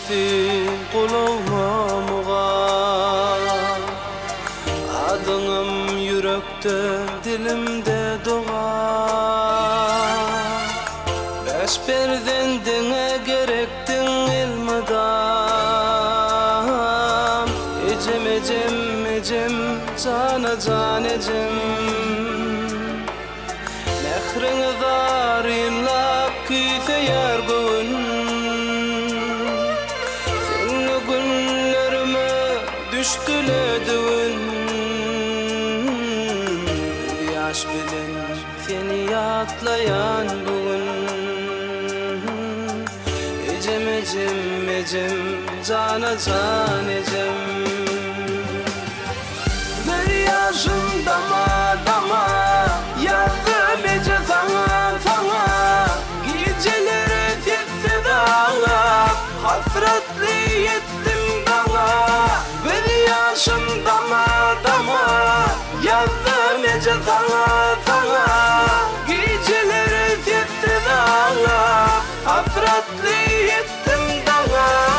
geçti kulağıma muğam. Adınım yürekte dilimde doğar. Beş berdendine gerektin ilmidam. Ecem ecem ecem cana can ecem. Mehrini darinlap küfeyer bugün. Seni günlerime düştüle düğün. Yaş bilen seni yatlayan bugün. Ecem ecem ecem cana can ecem. Bir yaşım dama dama yazdım ece sana sana. Geceleri sessiz ağlar hasretli yettim dala. Bir yaşım dama dama yazdım ece sana sana. Geceleri sessiz ağlar hasretli yettim dala.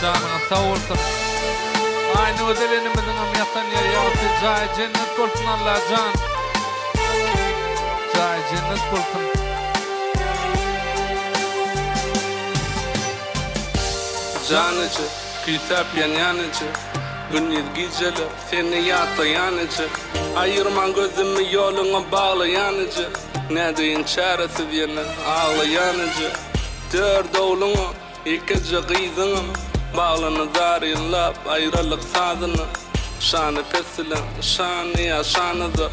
Canına sağ olsun. Aynı ödelenimizin yatan yeri yahut cahil cennet olsun Allah can. Cahil cennet olsun. Canıcı, kitap yanıcı. Gündüz geceler seni yatlayanıcı. Ayırman gözümü yoluna bağlayanıcı. Ne deyin çaresiz yana ağlayanıcı. Dört oğlunu ikici kıydınım. Bağlanı darinlap ayrılık sadını. Şanı pesilen şanı yaşanıdır.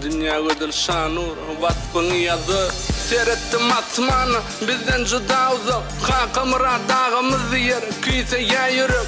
Dünya ödül şanur vasfını yazı. Seyrettim atmanı bizden juda uzak. Kankamıra dağımız yer küyse ya yürük.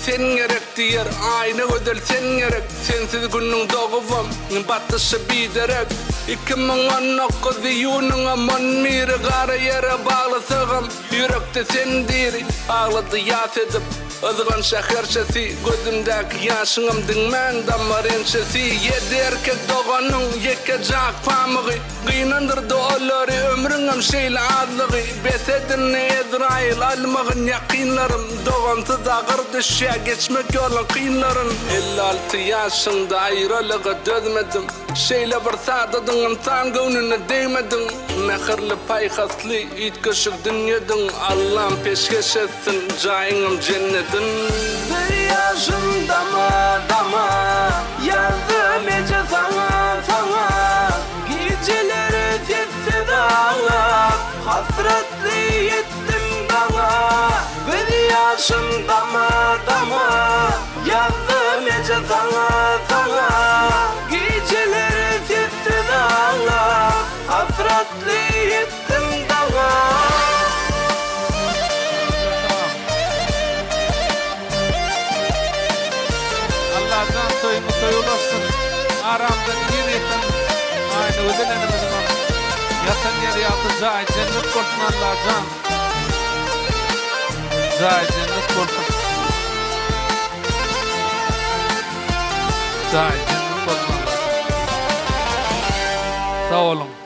Sen gerek diyer aynı ödül sen gerek. Sensiz günün doğuvam batışı biderek. 2019 iyunun aman miri gara yere bağlı sığım. Yürekte sen diri ağladı yas edip. Özgün şehirçesi gözümdeki yaşınım dinmen damar ençesi. Yedi erkek doğanın yekecek pamıgı. Kıynandırdı olları ömrünüm şeyle azlığı. Besedin Ezrail almağın yakinlarım. Doğansız ağır düşe geçmek yolun kıyınların. 56 yaşında ayrılığı dözmedim. Şeyle vırsadadın insan gönlüne değmedin. Mehirli paykaslı itkışık dünyadın. Allah'ın peşkeş etsin cayınım cennetin. Bir yaşım dama dama yazdım ece sana sana. Geceleri sessiz ağlar hasretli yettim dala. Bir yaşım dama dama yazdım ece sana sana. Geceleri sessiz ağlar hasretli yettim dala. Allah'tan soyumu soyulasın. Aramda giretin. Aynı ödelenimizin yatan yeri yatı cahil cennet olsun Allah can. Cahil cennet olsun. Cahil cennet olsun Allah. Sağ olun.